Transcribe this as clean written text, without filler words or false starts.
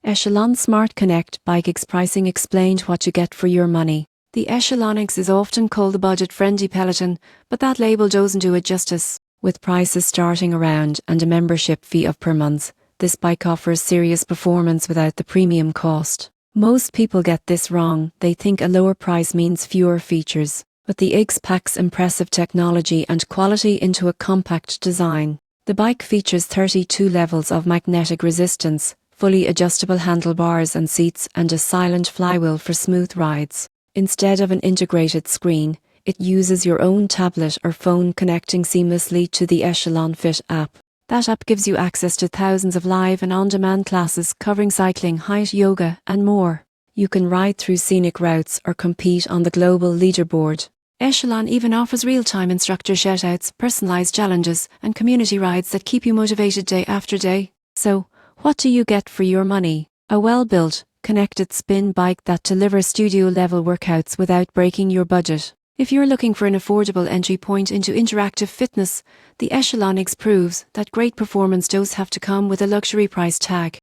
Echelon Smart Connect Bike X pricing explained what you get for your money. The Echelon X is often called the budget-friendly Peloton, but that label doesn't do it justice. With prices starting around and a membership fee of per month, this bike offers serious performance without the premium cost. Most people get this wrong. They think a lower price means fewer features, but the X packs impressive technology and quality into a compact design. The bike features 32 levels of magnetic resistance, fully adjustable handlebars and seats, and a silent flywheel for smooth rides. Instead of an integrated screen, it uses your own tablet or phone connecting seamlessly to the Echelon Fit app. That app gives you access to thousands of live and on-demand classes covering cycling, height, yoga, and more. You can ride through scenic routes or compete on the global leaderboard. Echelon even offers real-time instructor shoutouts, personalized challenges, and community rides that keep you motivated day after day. So, what do you get for your money? A well-built, connected spin bike that delivers studio-level workouts without breaking your budget. If you're looking for an affordable entry point into interactive fitness, the Echelon X proves that great performance does have to come with a luxury price tag.